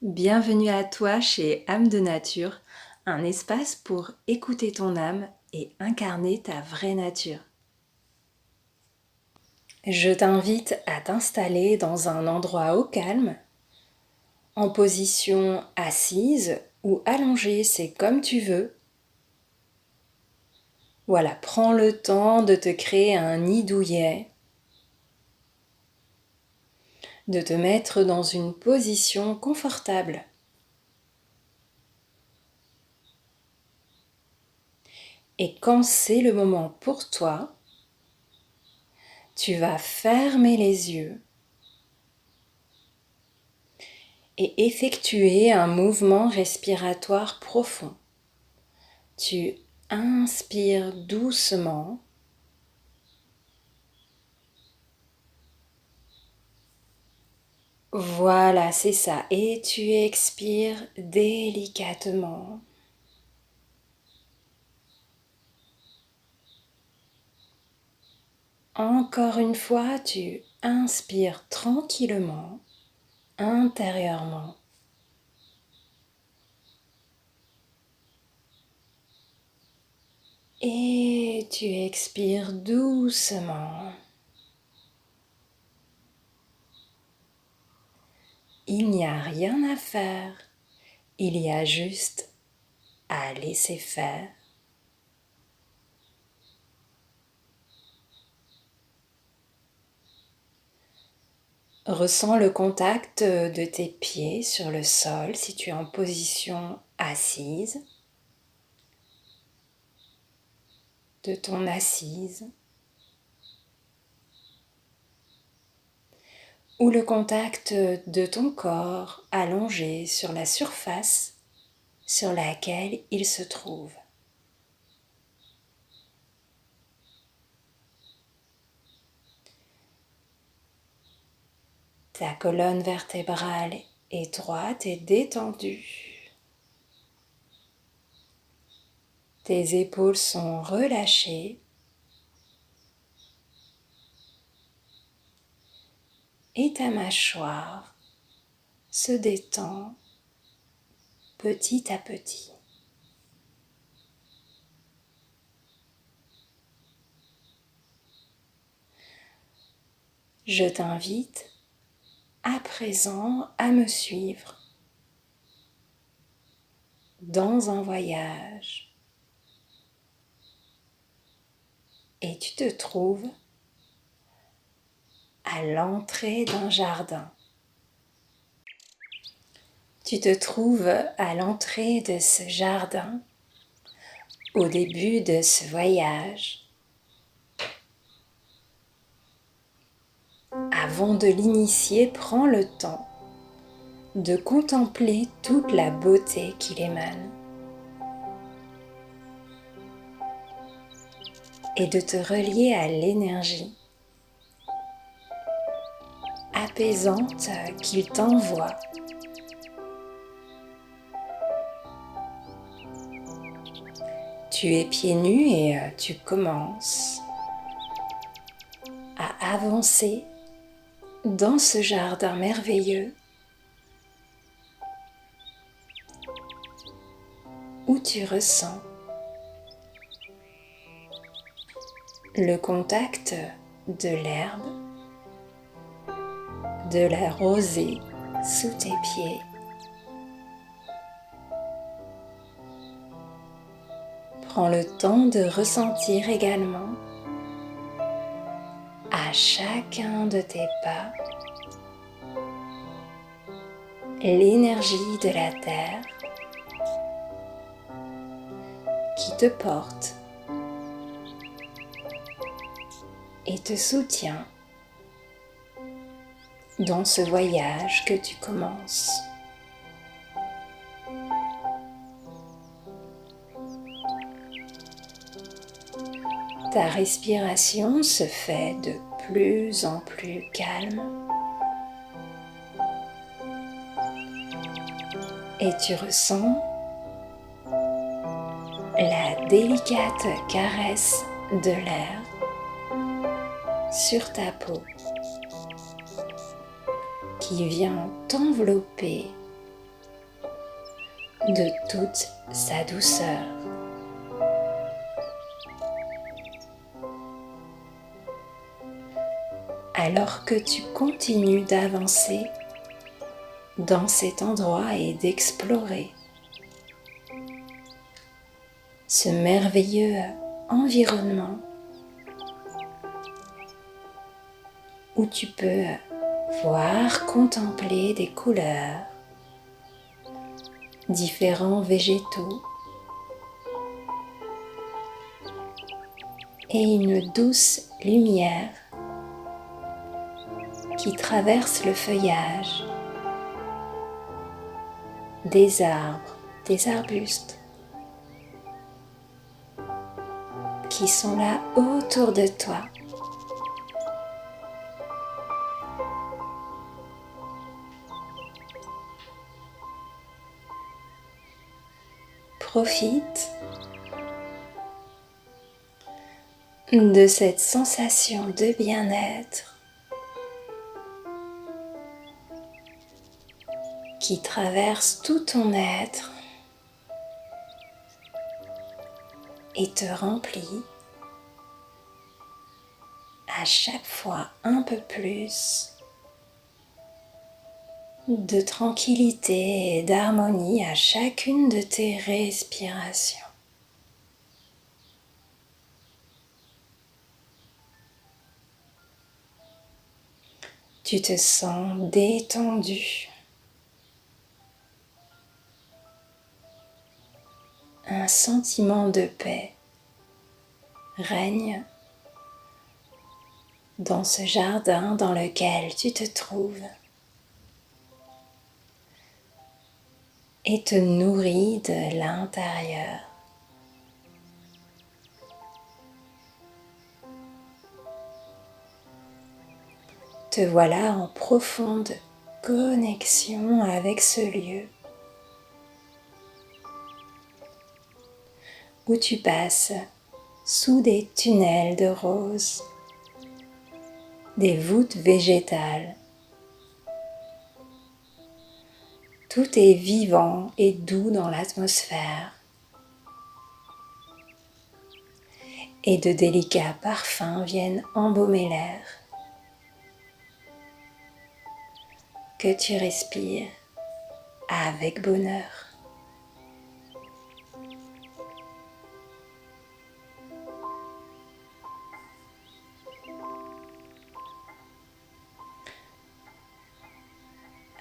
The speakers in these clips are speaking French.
Bienvenue à toi chez Âme de Nature, un espace pour écouter ton âme et incarner ta vraie nature. Je t'invite à t'installer dans un endroit au calme, en position assise ou allongée, c'est comme tu veux. Voilà, prends le temps de te créer un nid douillet, de te mettre dans une position confortable. Et quand c'est le moment pour toi, tu vas fermer les yeux et effectuer un mouvement respiratoire profond. Tu inspires doucement. Voilà, c'est ça. Et tu expires délicatement. Encore une fois, tu inspires tranquillement, intérieurement. Et tu expires doucement. Il n'y a rien à faire. Il y a juste à laisser faire. Ressens le contact de tes pieds sur le sol si tu es en position assise, de ton assise, ou le contact de ton corps allongé sur la surface sur laquelle il se trouve. Ta colonne vertébrale est droite et détendue. Tes épaules sont relâchées et ta mâchoire se détend petit à petit. Je t'invite à présent à me suivre dans un voyage et tu te trouves à l'entrée d'un jardin. Tu te trouves à l'entrée de ce jardin au début de ce voyage. Avant de l'initier, prends le temps de contempler toute la beauté qu'il émane et de te relier à l'énergie apaisante qu'il t'envoie. Tu es pieds nus et tu commences à avancer dans ce jardin merveilleux où tu ressens le contact de l'herbe, de la rosée sous tes pieds. Prends le temps de ressentir également à chacun de tes pas l'énergie de la terre qui te porte et te soutient dans ce voyage que tu commences. Ta respiration se fait de plus en plus calme et tu ressens la délicate caresse de l'air sur ta peau qui vient t'envelopper de toute sa douceur. Alors que tu continues d'avancer dans cet endroit et d'explorer ce merveilleux environnement où tu peux voir, contempler des couleurs, différents végétaux et une douce lumière qui traverse le feuillage des arbres, des arbustes qui sont là autour de toi. Profite de cette sensation de bien-être qui traverse tout ton être et te remplit à chaque fois un peu plus de tranquillité et d'harmonie à chacune de tes respirations. Tu te sens détendu. Un sentiment de paix règne dans ce jardin dans lequel tu te trouves et te nourrit de l'intérieur. Te voilà en profonde connexion avec ce lieu où tu passes sous des tunnels de roses, des voûtes végétales. Tout est vivant et doux dans l'atmosphère et de délicats parfums viennent embaumer l'air que tu respires avec bonheur.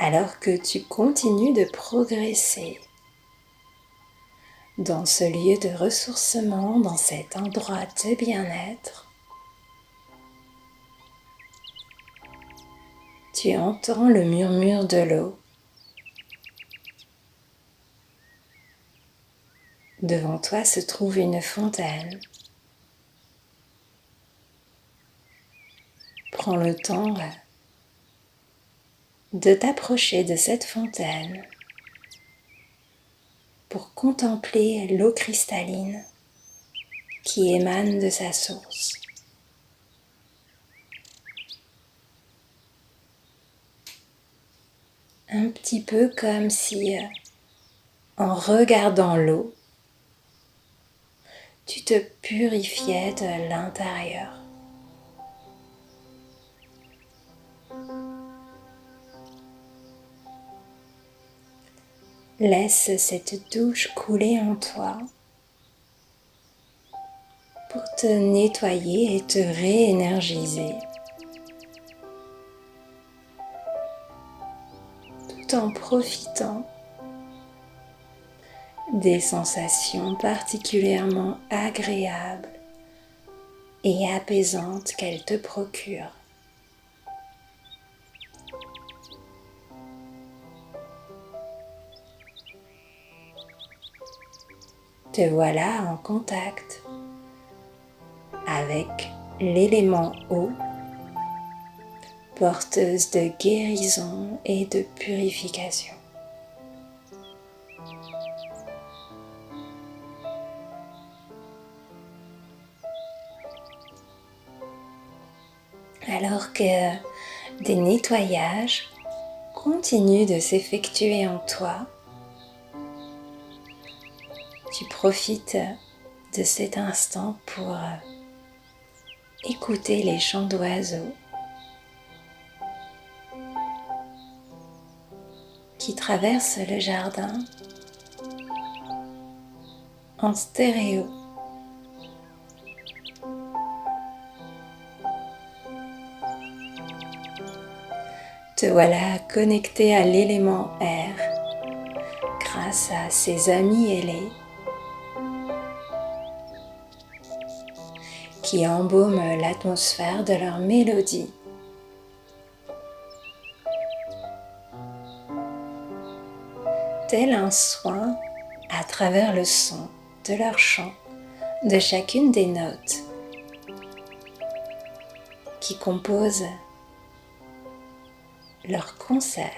Alors que tu continues de progresser dans ce lieu de ressourcement, dans cet endroit de bien-être, tu entends le murmure de l'eau. Devant toi se trouve une fontaine. Prends le temps de t'approcher de cette fontaine pour contempler l'eau cristalline qui émane de sa source. Un petit peu comme si, en regardant l'eau, tu te purifiais de l'intérieur. Laisse cette douche couler en toi pour te nettoyer et te réénergiser, tout en profitant des sensations particulièrement agréables et apaisantes qu'elle te procure. Te voilà en contact avec l'élément eau, porteuse de guérison et de purification. Alors que des nettoyages continuent de s'effectuer en toi, Tu profites de cet instant pour écouter les chants d'oiseaux qui traversent le jardin en stéréo. Te voilà connecté à l'élément air grâce à ses amis ailés qui embaument l'atmosphère de leur mélodie. Tel un soin à travers le son de leur chant, de chacune des notes qui composent leur concert.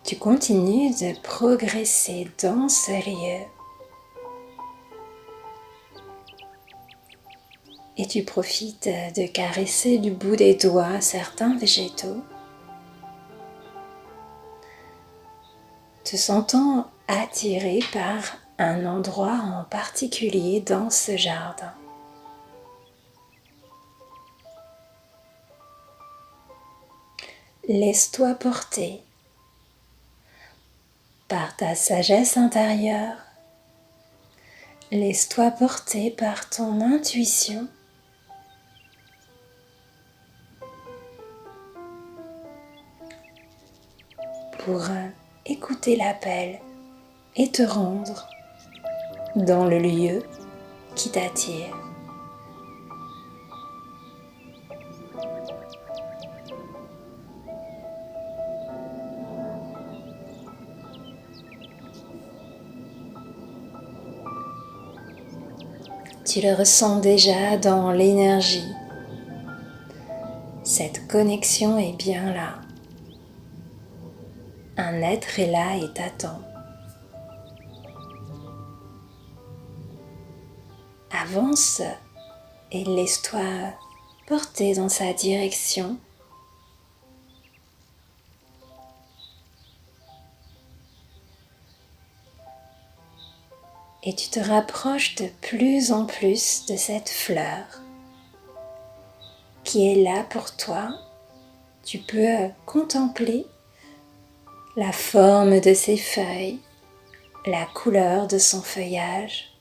Tu continues de progresser dans ce lieu et tu profites de caresser du bout des doigts certains végétaux, te sentant attiré par un endroit en particulier dans ce jardin. Laisse-toi porter par ta sagesse intérieure, laisse-toi porter par ton intuition. Pour écouter l'appel et te rendre dans le lieu qui t'attire. Tu le ressens déjà dans l'énergie. Cette connexion est bien là. Un être est là et t'attend. Avance et laisse-toi porter dans sa direction. Et tu te rapproches de plus en plus de cette fleur qui est là pour toi. Tu peux contempler la forme de ses feuilles, la couleur de son feuillage,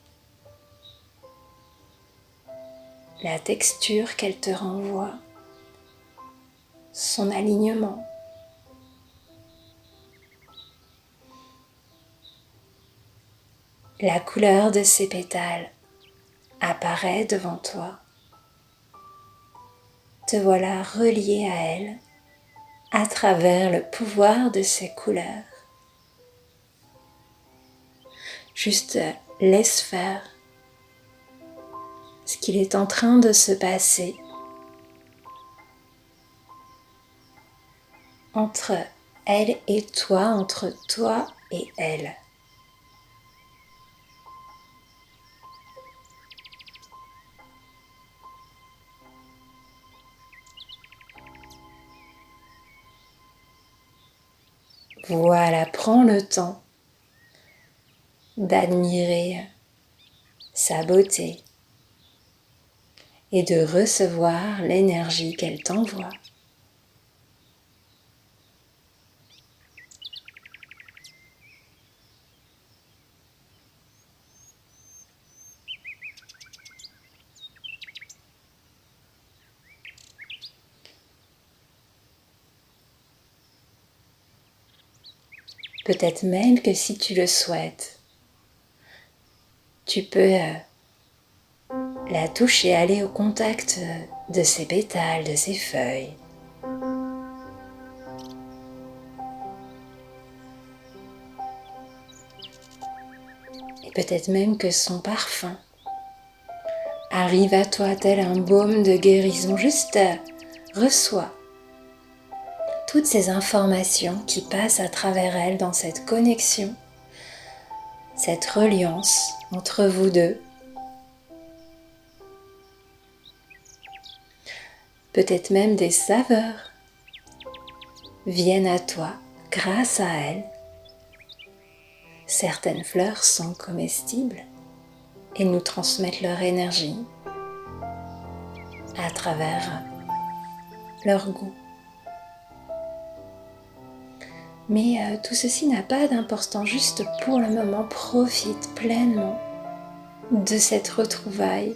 la texture qu'elle te renvoie, son alignement. La couleur de ses pétales apparaît devant toi. Te voilà relié à elle à travers le pouvoir de ses couleurs. Juste laisse faire ce qu'il est en train de se passer entre elle et toi, entre toi et elle. Voilà, prends le temps d'admirer sa beauté et de recevoir l'énergie qu'elle t'envoie. Peut-être même que si tu le souhaites, tu peux la toucher, aller au contact de ses pétales, de ses feuilles. Et peut-être même que son parfum arrive à toi tel un baume de guérison. Juste reçois toutes ces informations qui passent à travers elle dans cette connexion, cette reliance entre vous deux. peut-être même des saveurs, viennent à toi grâce à elles. Certaines fleurs sont comestibles et nous transmettent leur énergie à travers leur goût. Mais tout ceci n'a pas d'importance, juste pour le moment, profite pleinement de cette retrouvaille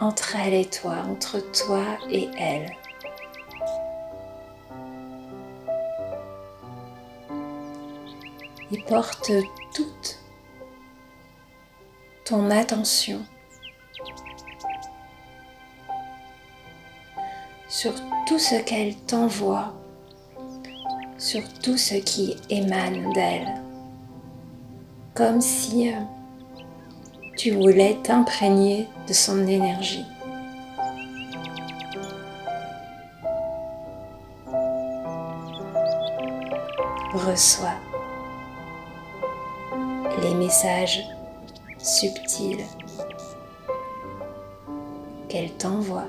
entre elle et toi, entre toi et elle. Et porte toute ton attention sur tout ce qu'elle t'envoie, sur tout ce qui émane d'elle, comme si tu voulais t'imprégner de son énergie. Reçois les messages subtils qu'elle t'envoie.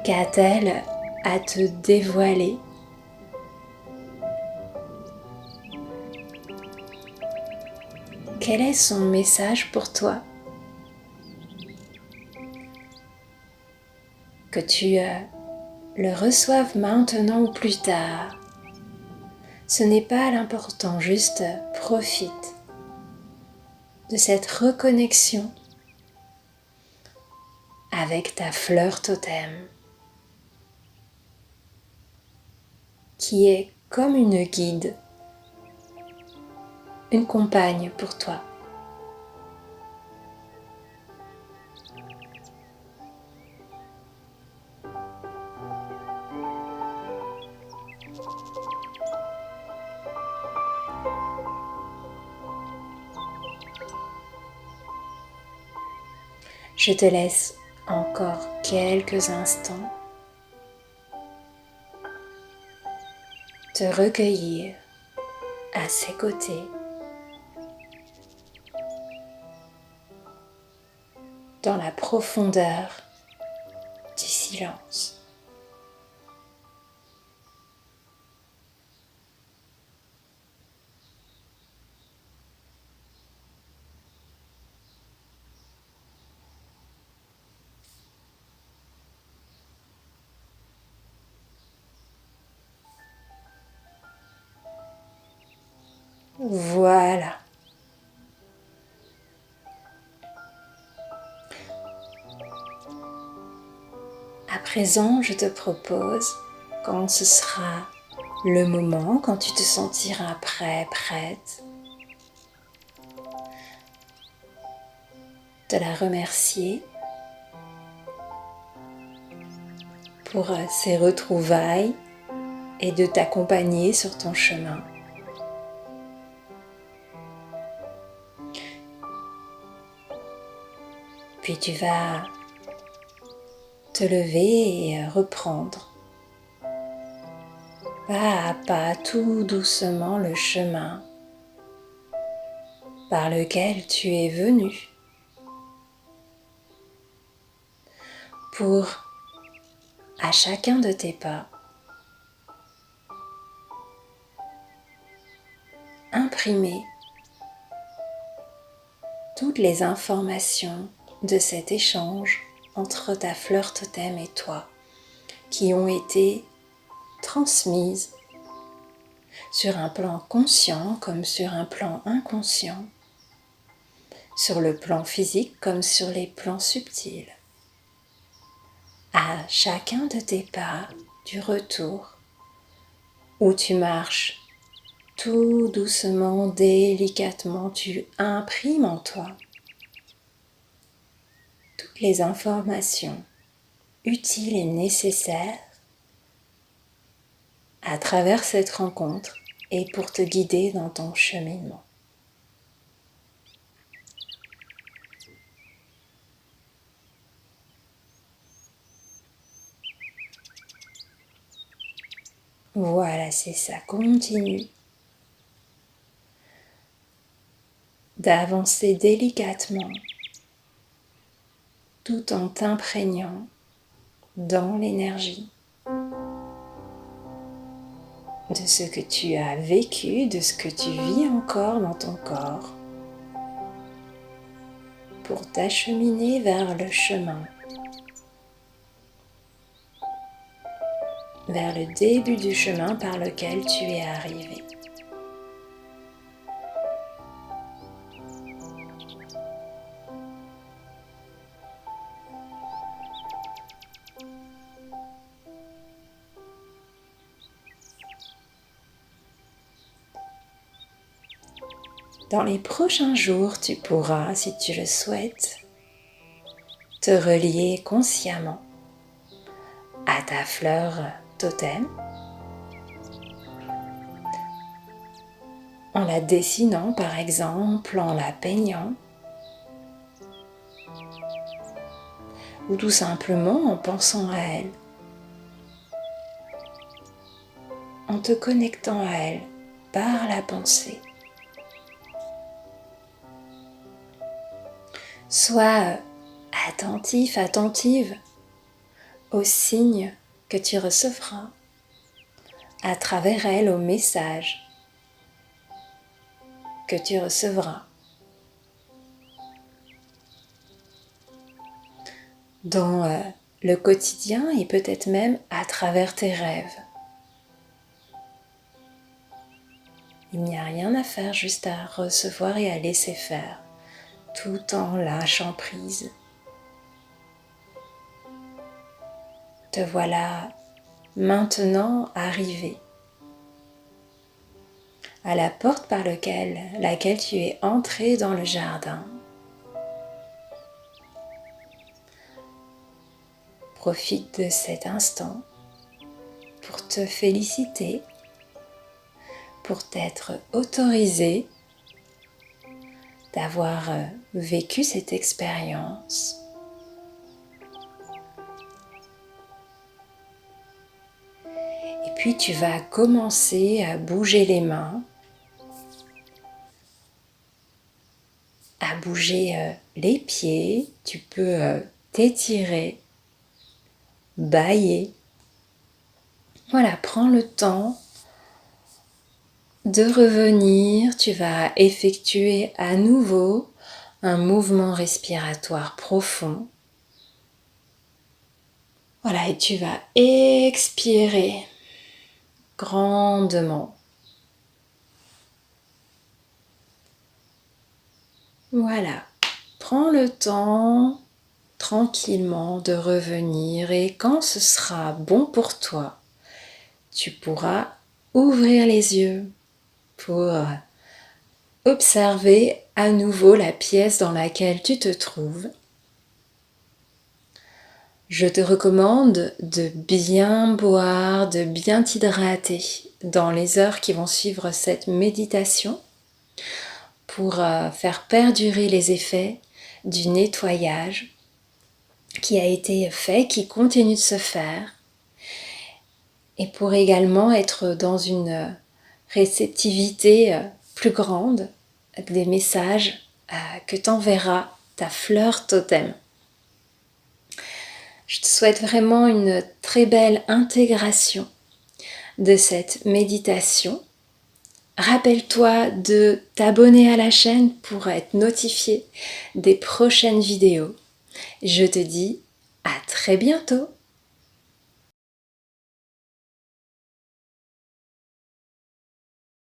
Qu'a-t-elle à te dévoiler? Quel est son message pour toi? Que tu le reçoives maintenant ou plus tard, ce n'est pas l'important, juste profite de cette reconnexion avec ta fleur totem, qui est comme une guide, une compagne pour toi. Je te laisse encore quelques instants te recueillir à ses côtés, dans la profondeur du silence. Voilà. À présent, je te propose, quand ce sera le moment, quand tu te sentiras prêt, prête, de la remercier pour ces retrouvailles et de t'accompagner sur ton chemin. Puis tu vas te lever et reprendre pas à pas, tout doucement, le chemin par lequel tu es venu pour, à chacun de tes pas, imprimer toutes les informations de cet échange entre ta fleur totem et toi qui ont été transmises sur un plan conscient comme sur un plan inconscient, sur le plan physique comme sur les plans subtils. À chacun de tes pas du retour, où tu marches tout doucement, délicatement, tu imprimes en toi toutes les informations utiles et nécessaires à travers cette rencontre et pour te guider dans ton cheminement. Voilà, c'est ça, continue d'avancer délicatement tout en t'imprégnant dans l'énergie de ce que tu as vécu, de ce que tu vis encore dans ton corps pour t'acheminer vers le chemin, vers le début du chemin par lequel tu es arrivé. Dans les prochains jours, tu pourras, si tu le souhaites, te relier consciemment à ta fleur totem en la dessinant par exemple, en la peignant ou tout simplement en pensant à elle, en te connectant à elle par la pensée. Sois attentif, attentive aux signes que tu recevras à travers elle, aux messages que tu recevras. Dans le quotidien et peut-être même à travers tes rêves. Il n'y a rien à faire, juste à recevoir et à laisser faire, tout en lâchant prise. Te voilà maintenant arrivé à la porte par laquelle tu es entré dans le jardin. Profite de cet instant pour te féliciter, pour t'être autorisé d'avoir vécu cette expérience. Et puis tu vas commencer à bouger les mains, à bouger les pieds, tu peux t'étirer, bâiller. Voilà, prends le temps de revenir, tu vas effectuer à nouveau un mouvement respiratoire profond. Voilà, et tu vas expirer grandement. Voilà, prends le temps tranquillement de revenir et quand ce sera bon pour toi, tu pourras ouvrir les yeux pour observer à nouveau la pièce dans laquelle tu te trouves. Je te recommande de bien boire, de bien t'hydrater dans les heures qui vont suivre cette méditation pour faire perdurer les effets du nettoyage qui a été fait, qui continue de se faire, et pour également être dans une réceptivité plus grande des messages que t'enverra ta fleur totem. Je te souhaite vraiment une très belle intégration de cette méditation. Rappelle-toi de t'abonner à la chaîne pour être notifié des prochaines vidéos. Je te dis à très bientôt.